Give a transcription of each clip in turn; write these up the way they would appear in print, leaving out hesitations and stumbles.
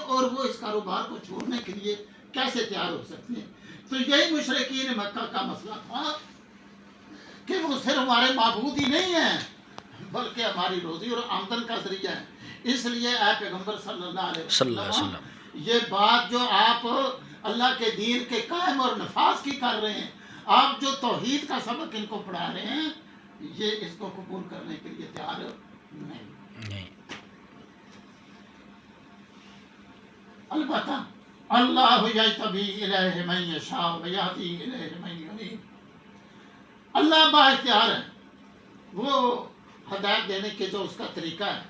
اور وہ اس کاروبار کو چھوڑنے کے لیے کیسے تیار ہو سکتے ہیں؟ تو یہی مشرکین مکہ کا مسئلہ تھا کہ وہ صرف ہمارے معبود ہی نہیں ہیں بلکہ ہماری روزی اور آمدن کا ذریعہ ہے. اس لیے اے پیغمبر صلی اللہ علیہ وسلم یہ بات جو آپ اللہ کے دین کے قائم اور نفاذ کی کر رہے ہیں، آپ جو توحید کا سبق ان کو پڑھا رہے ہیں، یہ اس کو قبول کرنے کے لیے تیار نہیں. البتہ اللہ یجتبی الیہ من یشاء ویہدی الیہ من ینیب. اللہ بااختیار ہے، وہ ہدایت دینے کے جو اس کا طریقہ ہے،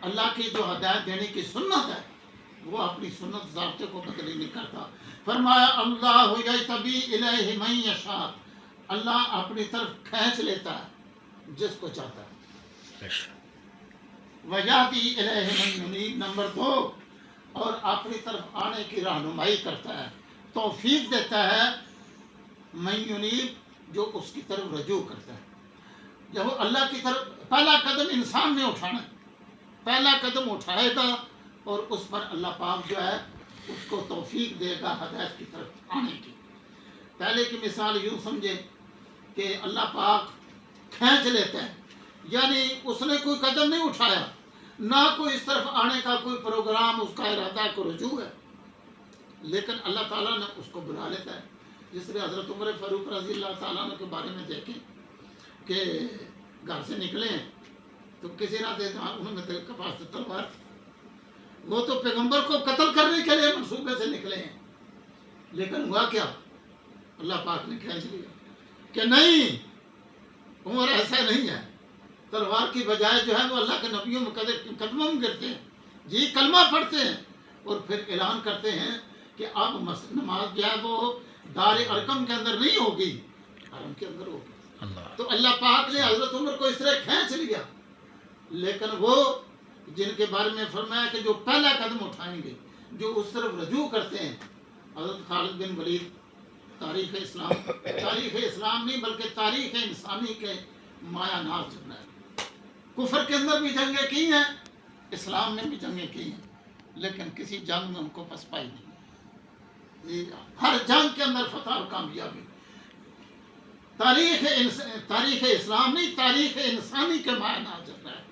اللہ کی جو ہدایت دینے کی سنت ہے، وہ اپنی سنت ضابطے کو بدلی نہیں کرتا. فرمایا اللہ یجتبی الیہ من یشاء، اللہ اپنی طرف کھینچ لیتا ہے جس کو چاہتا ہے. ویہدی الیہ من ینیب. نمبر 2، اور اپنی طرف آنے کی رہنمائی کرتا ہے، توفیق دیتا ہے من ینیب، جو اس کی طرف رجوع کرتا ہے. جب وہ اللہ کی طرف، پہلا قدم انسان نے اٹھانا ہے، پہلا قدم اٹھائے گا اور اس پر اللہ پاک جو ہے اس کو توفیق دے گا ہدایت کی طرف آنے کی. پہلے کی مثال یوں سمجھے کہ اللہ پاک کھینچ لیتا ہے، یعنی اس نے کوئی قدم نہیں اٹھایا، نہ کوئی اس طرف آنے کا کوئی پروگرام، اس کا ارادہ کو رجوع ہے، لیکن اللہ تعالیٰ نے اس کو بلا لیتا ہے. جس طرح حضرت عمر فاروق رضی اللہ تعالیٰ عنہ کے بارے میں دیکھیں کہ گھر سے نکلے ہیں تو کسی رات انہوں نے کے پاس تلوار تھی، وہ تو پیغمبر کو قتل کرنے کے لیے منصوبے سے نکلے ہیں، لیکن ہوا کیا؟ اللہ پاک نے کھینچ لیا کہ نہیں، عمر ایسا نہیں ہے. تلوار کی بجائے جو ہے وہ اللہ کے نبیوں میں قدموں میں گرتے ہیں، جی کلمہ پڑھتے ہیں، اور پھر اعلان کرتے ہیں کہ اب نماز جو ہے وہ دار ارقم کے اندر نہیں ہوگی، حرم کے اندر ہوگی. تو اللہ پاک نے حضرت عمر کو اس طرح کھینچ لیا. لیکن وہ جن کے بارے میں فرمایا کہ جو پہلا قدم اٹھائیں گے، جو اس طرف رجوع کرتے ہیں، حضرت خالد بن ولید تاریخ اسلام نہیں بلکہ تاریخ انسانی کے مایہ ناز جمنا ہے. کفر کے اندر بھی جنگیں کی ہیں، اسلام میں بھی جنگیں کی ہیں، لیکن کسی جنگ میں ان کو پسپائی نہیں. ہر جنگ کے اندر فتح اور کامیابی. تاریخ اسلام نہیں، تاریخ انسانی کے مایہ ناز جمنا ہے،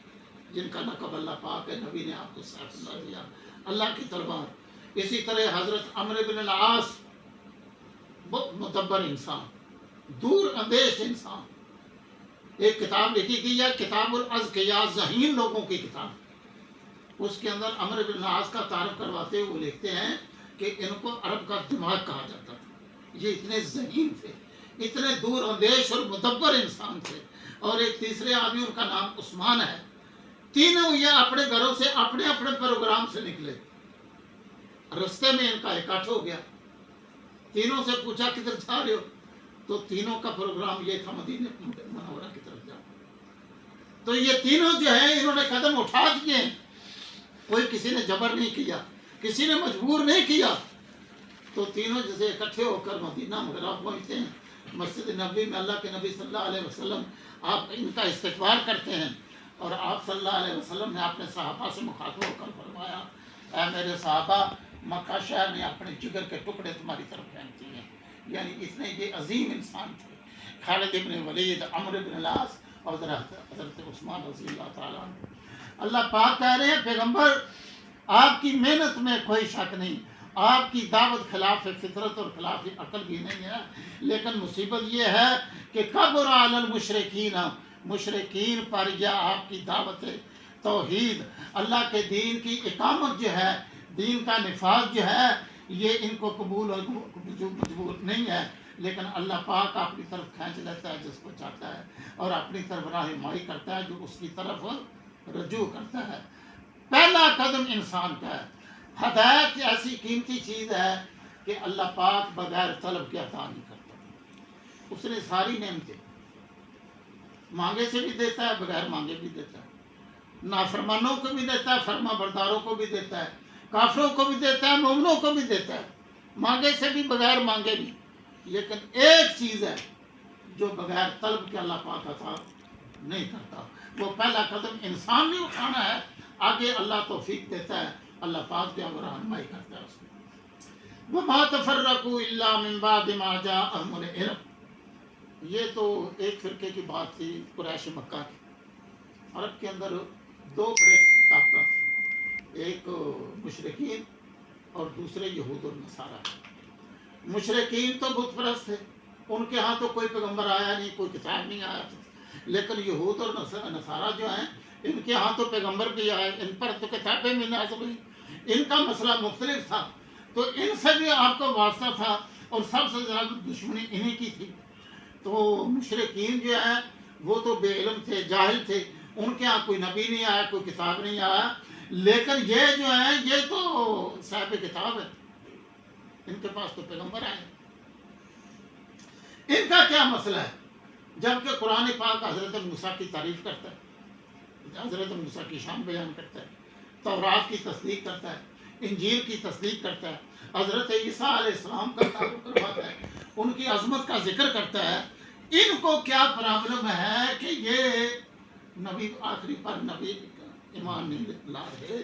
جن کا لقب اللہ پاک ہے. نبی نے آپ کو سیف اللہ دیا، اللہ کی تلوار. اسی طرح حضرت عمرو بن العاص، بہت مدبر انسان، دور اندیش انسان. ایک کتاب لکھی گئی ہے کتاب الاذکیاء، ذہین لوگوں کی کتاب. اس کے اندر عمرو بن العاص کا تعارف کرواتے ہوئے وہ لکھتے ہیں کہ ان کو عرب کا دماغ کہا جاتا تھا. یہ اتنے ذہین تھے، اتنے دور اندیش اور مدبر انسان تھے. اور ایک تیسرے آدمی، ان کا نام عثمان ہے. تینوں یہ اپنے گھروں سے اپنے اپنے پروگرام سے نکلے. رستے میں ان کا اکٹھ ہو گیا. تینوں سے پوچھا کدھر جا رہے ہو؟ تو تینوں کا پروگرام یہ تھا مدینہ منورہ کی طرف جانا. تو یہ تینوں جو ہیں انہوں نے قدم اٹھا دیے ہیں. کوئی کسی نے جبر نہیں کیا، کسی نے مجبور نہیں کیا. تو تینوں جیسے اکٹھے ہو کر مدینہ منورہ پہنچتے ہیں. مسجد نبوی میں اللہ کے نبی صلی اللہ علیہ وسلم آپ ان کا استقبال کرتے ہیں، اور آپ صلی اللہ علیہ وسلم نے اپنے صحابہ سے مخاطب ہو کر فرمایا، اے میرے صحابہ، مکہ شہر نے اپنے جگر کے ٹکڑے تمہاری طرف پھینک دیے ہیں. یعنی اتنے یہ عظیم انسان تھے، خالد ابن ولید، عمرو بن العاص اور حضرت عثمان رضی اللہ تعالیٰ عنہ. اللہ پاک کہہ رہے ہیں پیغمبر، آپ کی محنت میں کوئی شک نہیں، آپ کی دعوت خلاف فطرت اور خلاف عقل بھی نہیں ہے، لیکن مصیبت یہ ہے کہ کبر علی المشرکین، مشرکین پر یہ آپ کی دعوت توحید، اللہ کے دین کی اقامت جو ہے، دین کا نفاذ جو ہے، یہ ان کو قبول اور مجبور نہیں ہے. لیکن اللہ پاک اپنی طرف کھینچ لیتا ہے جس کو چاہتا ہے، اور اپنی طرف رہنمائی کرتا ہے جو اس کی طرف رجوع کرتا ہے. پہلا قدم انسان کا ہے. ہدایت ایسی قیمتی چیز ہے کہ اللہ پاک بغیر طلب کے عطا نہیں کرتا. اس نے ساری نعمتیں مانگے سے بھی دیتا ہے، بغیر مانگے بھی دیتا ہے. نافرمانوں کو بھی دیتا ہے، فرما برداروں کو بھی دیتا ہے، کافروں کو بھی دیتا ہے، مومنوں کو بھی دیتا ہے، مانگے سے بھی بغیر مانگے بھی. لیکن ایک چیز ہے جو بغیر طلب کے اللہ پاک عطا نہیں کرتا. وہ پہلا قدم انسان نے اٹھانا ہے، آگے اللہ توفیق دیتا ہے. اللہ پاک جو ہے وہ رہنمائی کرتا ہے اس کو. وَمَا تَفَرَّقُوا إِلَّا مِن بَعْدِ مَا جَاءَهُمُ الْعِلْمُ. یہ تو ایک فرقے کی بات تھی قریش مکہ کی. عرب کے اندر دو بڑے طاقتیں تھیں، ایک مشرکین اور دوسرے یہود اور نصارہ. مشرکین تو بت پرست تھے، ان کے ہاں تو کوئی پیغمبر آیا نہیں، کوئی کتاب نہیں آیا تھا. لیکن یہود اور نصارہ جو ہیں ان کے ہاں تو پیغمبر بھی آئے، ان پر تو کتابیں بھی نازل ہوئی. ان کا مسئلہ مختلف تھا، تو ان سے بھی آپ کو واسطہ تھا اور سب سے زیادہ دشمنی انہی کی تھی. تو مشرکین جو ہیں وہ تو بے علم تھے، جاہل تھے، ان کے ہاں کوئی نبی نہیں آیا، کوئی کتاب نہیں آیا. لیکن یہ جو ہیں یہ تو صاحب کتاب ہے، ان کے پاس تو پیغمبر آئے. ان کا کیا مسئلہ ہے؟ جبکہ قرآن پاک حضرت موسیٰ کی تعریف کرتا ہے، حضرت موسیٰ کی شان بیان کرتا ہے، تورات کی تصدیق کرتا ہے، انجیل کی تصدیق کرتا ہے، حضرت عیسیٰ علیہ السلام کا تعارف کرواتا ہے، ان کی عظمت کا ذکر کرتا ہے. ان کو کیا پرابلم ہے کہ یہ نبی آخری پر نبی ایمان نہیں لا رہے،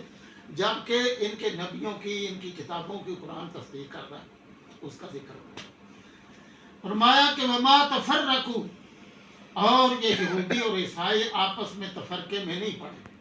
جبکہ ان کے نبیوں کی، ان کی کتابوں کی قرآن تصدیق کر رہا ہے، اس کا ذکر ہو رہا ہے. فرمایا کہ وما تفرقوا، اور یہ یہودی اور عیسائی آپس میں تفرقے میں نہیں پڑے.